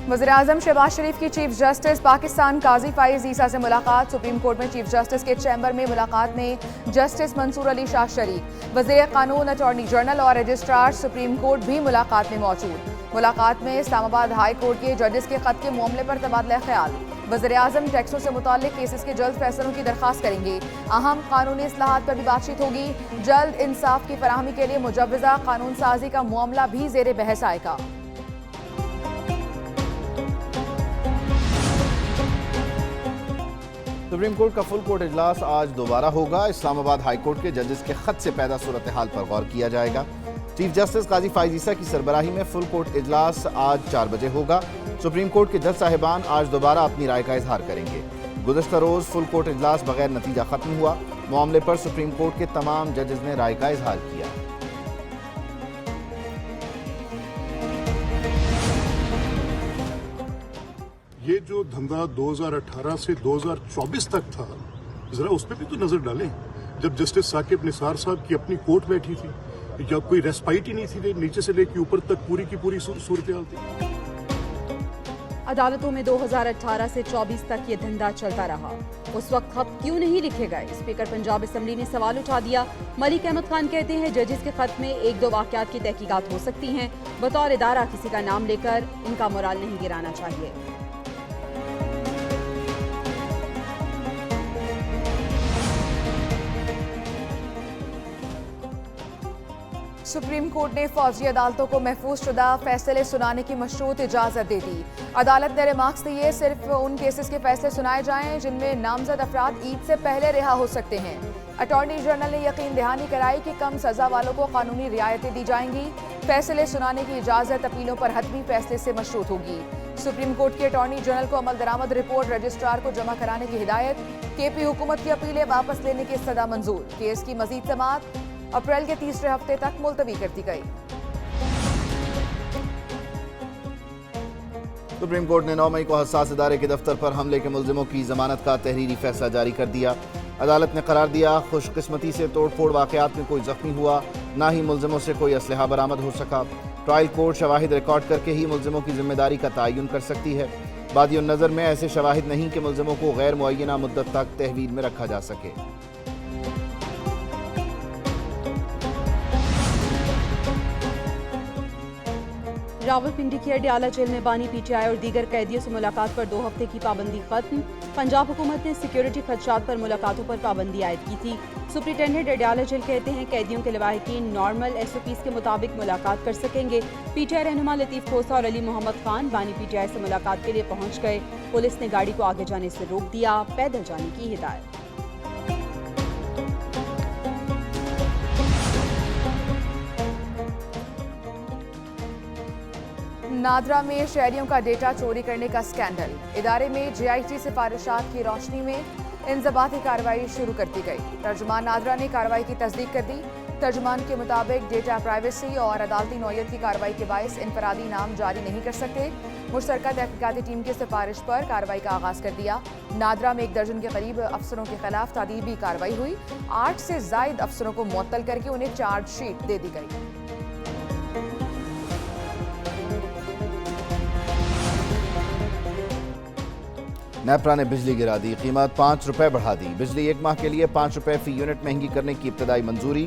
वज़ीर-ए-आज़म शहबाज शरीफ की chief justice Pakistan काजी फाइज ईसा से मुलाकात। सुप्रीम कोर्ट में चीफ जस्टिस के चैम्बर में मुलाकात में जस्टिस मंसूर अली शाह शरीक। वज़ीर कानून, अटॉर्नी जनरल और रजिस्ट्रार सुप्रीम कोर्ट भी मुलाकात में मौजूद। मुलाकात में इस्लामाबाद हाई कोर्ट के जजेस के खत के मामले पर तबादला ख्याल। वज़ीर-ए-आज़म टैक्सों से मुताल्लिक केसेस के जल्द फैसलों की दरख्वास्त करेंगे। अहम कानूनी इस्लाहात पर भी बातचीत होगी। जल्द इंसाफ की फराहमी के लिए मुजव्वज़ा कानून साजी का मामला भी ज़ेर बहस आएगा। सुप्रीम कोर्ट का फुल कोर्ट इजलास आज दोबारा होगा। इस्लामाबाद हाई कोर्ट के जजेस के खत से पैदा सूरत हाल पर गौर किया जाएगा। चीफ जस्टिस काजी फाइज ईसा की सरबराही में फुल कोर्ट इजलास आज 4 बजे होगा। सुप्रीम कोर्ट के जज साहिबान आज दोबारा अपनी राय का इजहार करेंगे। गुज़श्ता रोज फुल कोर्ट इजलास बगैर नतीजा खत्म हुआ। मामले पर सुप्रीम कोर्ट के तमाम जजेस ने राय का इजहार किया। ये जो धंधा 2018 से 2024 तक था, जरा उस पर भी तो नजर डालें। जब जस्टिस साकिब निसार साहब की अपनी कोर्ट बैठी थी, या कोई रेस्पाइट ही नहीं थी, नीचे से लेकर ऊपर तक पूरी की पूरी सूरत हाल थी। अदालतों में 2018 से 24 तक ये धंधा चलता रहा। उस वक्त खत क्यों नहीं लिखे गए? स्पीकर पंजाब असम्बली ने सवाल उठा दिया। मलिक अहमद खान कहते हैं जजेस के खत में 1-2 वाकयात की तहकीकात हो सकती हैं। बतौर इदारा किसी का नाम लेकर उनका मोराल नहीं गिराना चाहिए। सुप्रीम कोर्ट ने फौजी अदालतों को महफूज शुदा फैसले सुनाने की मशरूत इजाज़त दे दी। अदालत ने रिमार्क्स दिए, सिर्फ उन केसेस के फैसले सुनाए जाएं जिनमें नामजद अफराद ईद से पहले रिहा हो सकते हैं। अटॉर्नी जनरल ने यकीन दहानी कराई कि कम सजा वालों को कानूनी रियायतें दी जाएंगी। फैसले सुनाने की इजाज़त अपीलों पर हतमी फैसले से मशरूत होगी। सुप्रीम कोर्ट के अटॉर्नी जनरल को अमल दरामद रिपोर्ट रजिस्ट्रार को जमा कराने की हिदायत। केपी हुकूमत की अपीलें वापस लेने की सदा मंजूर। केस की मजीद समाअत अप्रैल के तीसरे हफ्ते तक मुलतवी कर दी गई। सुप्रीम कोर्ट ने 9 मई को हसास इदारे के दफ्तर पर हमले के मुल्जिमों की जमानत का तहरीरी फैसला जारी कर दिया। अदालत ने करार दिया, खुशकिस्मती से तोड़फोड़ वाकयात में कोई जख्मी हुआ, ना ही मुल्जिमों से कोई असलहा बरामद हो सका। ट्रायल कोर्ट शवाहिद रिकॉर्ड करके ही मुल्जिमों की जिम्मेदारी का तयन कर सकती है। बादियों नज़र में ऐसे शवाहिद नहीं कि मुल्जिमों को गैर मुअय्यना मुद्दत तक तहवील में रखा जा सके। रावलपिंडी की अडयाला जेल में बानी पीटीआई और दीगर कैदियों से मुलाकात पर 2 हफ्ते की पाबंदी खत्म। पंजाब हुकूमत ने सिक्योरिटी खदशात पर मुलाकातों पर पाबंदी आयद की थी। सुप्रिंटेंडेंट अडयाला जेल कहते हैं कैदियों के लवाहिकीन नॉर्मल SOPs के मुताबिक मुलाकात कर सकेंगे। पीटीआई रहनुमा लतीफ खोसा और अली मोहम्मद खान बानी पीटीआई से मुलाकात के लिए पहुंच गए। पुलिस ने गाड़ी को आगे जाने से रोक दिया। पैदल जाने की हिदायत। नादरा में शहरियों का डेटा चोरी करने का स्कैंडल। इदारे में JIT सिफारिशात की रोशनी में इंजबाती कार्रवाई शुरू कर दी गई। तर्जुमान नादरा ने कार्रवाई की तस्दीक कर दी। तर्जुमान के मुताबिक डेटा प्राइवेसी और अदालती नौयत की कार्रवाई के बायस इनफरादी नाम जारी नहीं कर सकते। मुश्तरका तहकीकाती टीम की सिफारिश पर कार्रवाई का आगाज कर दिया। नादरा में 1 दर्जन के करीब अफसरों के खिलाफ तादीबी कार्रवाई हुई। 8 से जायद अफसरों को मुअत्तल करके उन्हें चार्जशीट दे दी गई। नेपरा ने बिजली गिरा दी, कीमत 5 रुपये बढ़ा दी। बिजली 1 माह के लिए 5 रुपये फी यूनिट महंगी करने की इब्तदाई मंजूरी।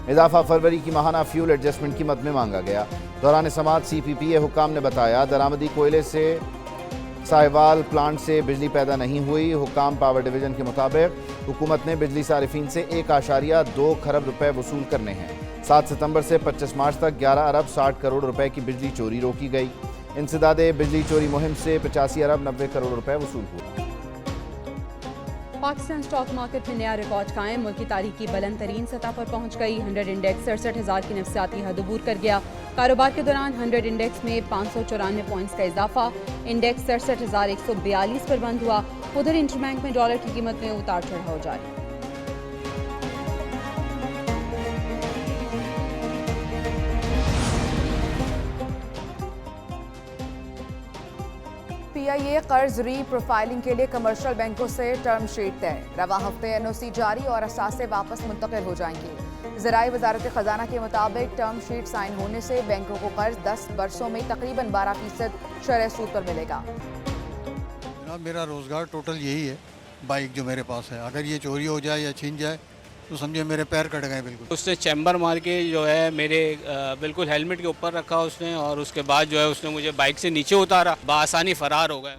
इजाफा फरवरी की माहाना फ्यूल एडजस्टमेंट कीमत में मांगा गया। दौरान समात CPPA हुकाम ने बताया दरामदी कोयले से साहिवाल प्लांट से बिजली पैदा नहीं हुई। हुकाम पावर डिवीजन के मुताबिक हुकूमत ने बिजली सारिफीन से 1.2 खरब रुपए वसूल करने हैं। 7 सितंबर से 25 मार्च तक 11 अरब 60 करोड़ रुपए की बिजली चोरी रोकी गई। इंसदादे बिजली चोरी मुहिम से 85 अरब 90 करोड़ रुपए वसूल हुए। पाकिस्तान स्टॉक मार्केट में नया रिकॉर्ड कायम। मुल्क की तारीख की बुलंद तरीन सतह पर पहुंच गई। 100 इंडेक्स 67,000 की नफसियाती हद अबूर कर गया। कारोबार के दौरान 100 इंडेक्स में 594 पॉइंट्स का इजाफा। इंडेक्स 67,142 पर बंद हुआ। उधर इंटरबैंक में डॉलर की कीमत में उतार चढ़ाव जारी। PIA कर्ज री प्रोफाइलिंग के लिए कमर्शियल बैंकों से टर्म शीट तय। रवा हफ्ते NOC जारी और असासे वापस मुंतकिल हो जाएंगे। ज़राई वजारत खजाना के मुताबिक टर्म शीट साइन होने से बैंकों को कर्ज 10 बरसों में तकरीबन 12% शरह सूद पर मिलेगा। जनाब, मेरा रोज़गार टोटल यही है, बाइक जो मेरे पास है। अगर ये चोरी हो जाए या छीन जाए तो समझे मेरे पैर कट गए बिल्कुल। उसने चैम्बर मार के जो है मेरे बिल्कुल हेलमेट के ऊपर रखा उसने, और उसके बाद जो है उसने मुझे बाइक से नीचे उतारा, बआसानी फरार हो गए।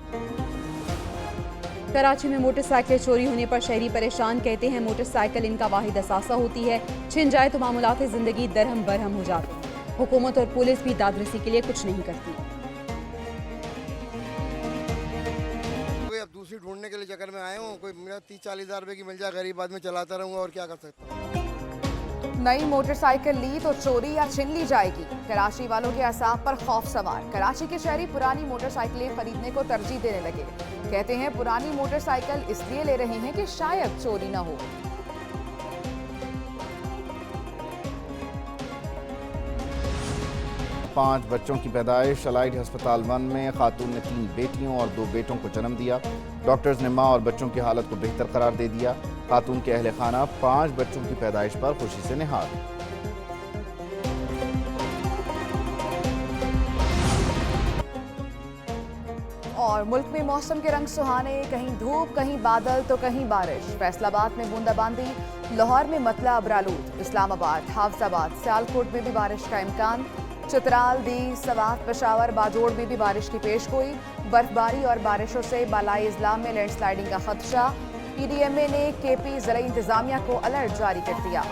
कराची में मोटरसाइकिल चोरी होने पर शहरी परेशान, कहते हैं मोटरसाइकिल इनका वाहिद असासा होती है, छिन जाए तो मामूलात ज़िंदगी दरहम बरहम हो जाती। हुकूमत और पुलिस भी दादरसी के लिए कुछ नहीं करती। अब दूसरी ढूंढने के लिए चक्कर में आए हूँ, कोई मेरा 30-40 हज़ार रुपये की मिल जाए, गरीब आदमी चलाता रहूँगा और क्या कर सकता हूँ। नई मोटरसाइकिल ली तो चोरी या छीन ली जाएगी, कराची वालों के असाब पर खौफ सवार। कराची के शहरी पुरानी मोटरसाइकिलें खरीदने को तरजीह देने लगे। कहते हैं पुरानी मोटरसाइकिल इसलिए ले रहे हैं कि शायद चोरी न हो। पांच बच्चों की पैदाइश। अलाइड अस्पताल 1 में खातून ने 3 बेटियों और 2 बेटों को जन्म दिया। डॉक्टर्स ने मां और बच्चों की हालत को बेहतर करार दे दिया। खातून के अहले खाना 5 बच्चों की पैदाइश पर खुशी से निहाल। और मुल्क में मौसम के रंग सुहाने, कहीं धूप, कहीं बादल तो कहीं बारिश। फैसलाबाद में बूंदाबांदी, लाहौर में मतला अबरालूद, इस्लामाबाद, हाफजाबाद, सियालकोट में भी बारिश का इम्कान। चित्राल, दी, सवात, पेशावर, बाजोड़ में भी बारिश की पेशगोई। बर्फबारी और बारिशों से बालाई इजला में लैंडस्लाइडिंग का खदशा। PDMA ने KP ज़राई इंतजामिया को अलर्ट जारी कर दिया।